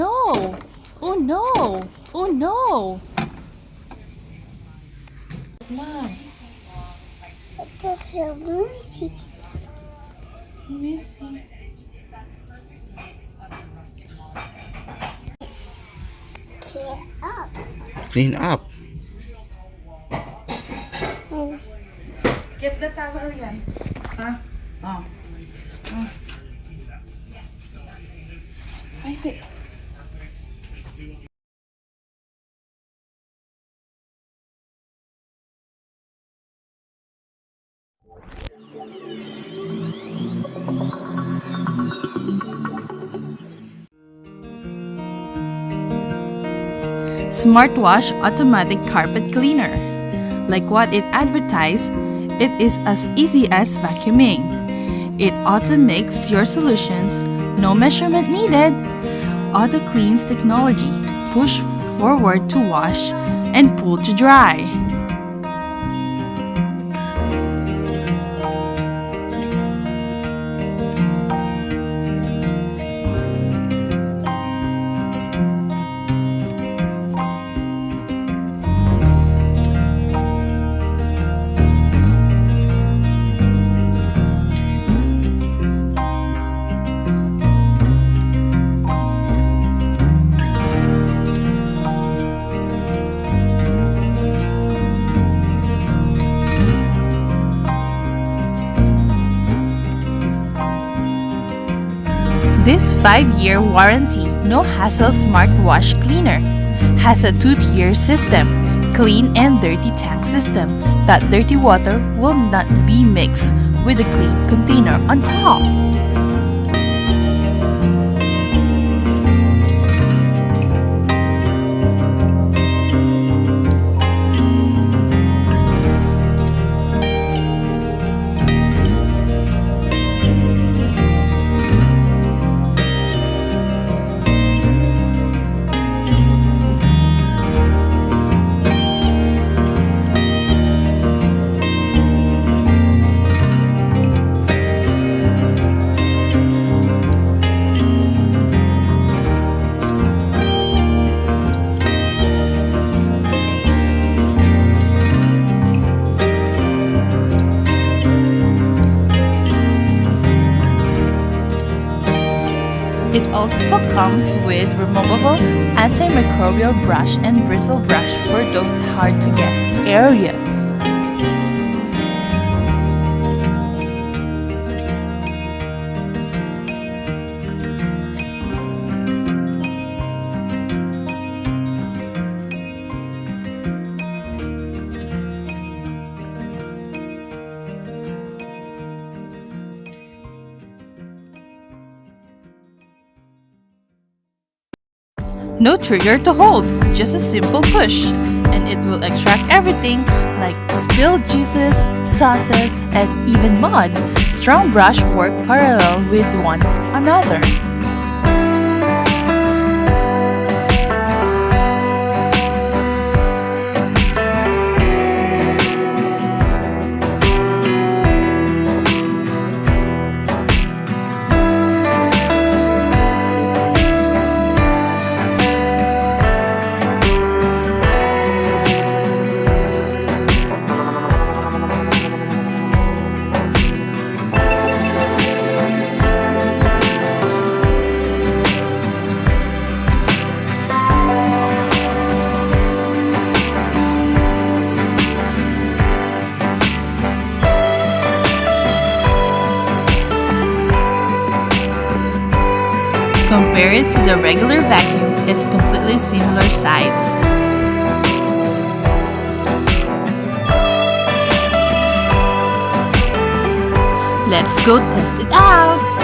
no! Oh no! Oh no! Mom, It's so messy. missing. Get up. Clean up. Get the towel yan. Ah, oh. Oh. Ay, wait. Smartwash Automatic Carpet Cleaner. Like what it advertised, it is as easy as vacuuming. It auto-mix your solutions, no measurement needed. Auto cleans technology, push forward to wash and pull to dry. This 5-year warranty, no hassle smartwash cleaner has a 2-tier system, clean and dirty tank system. That dirty water will not be mixed with the clean container on top. It also comes with removable antimicrobial brush and bristle brush for those hard to get areas. No trigger to hold, just a simple push, and it will extract everything like spilled juices, sauces, and even mud. Strong brush work parallel with one another. Compare it to the regular vacuum, it's completely similar size. Let's go test it out!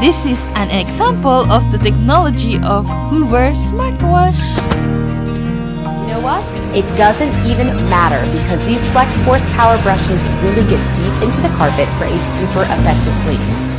This is an example of the technology of Hoover Smartwash. You know what? It doesn't even matter because these Flex Force power brushes really get deep into the carpet for a super effective cleaning.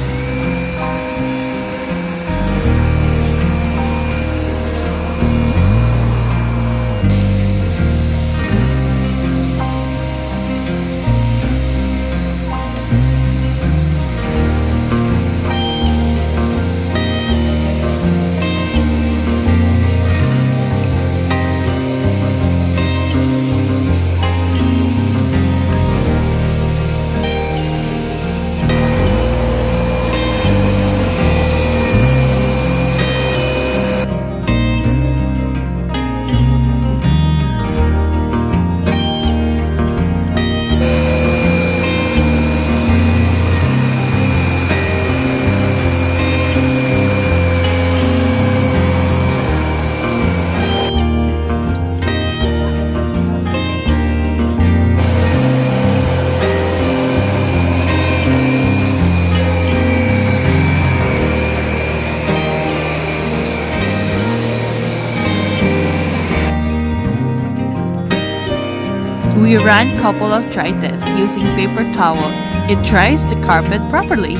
We ran couple of dry tests using paper towel. It dries the carpet properly.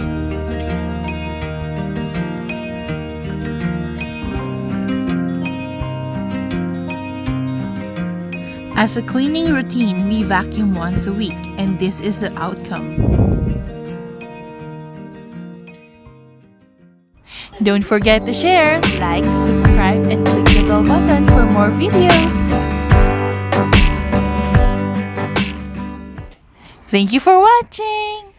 As a cleaning routine, we vacuum once a week, and this is the outcome. Don't forget to share, like, subscribe, and click the bell button for more videos. Thank you for watching!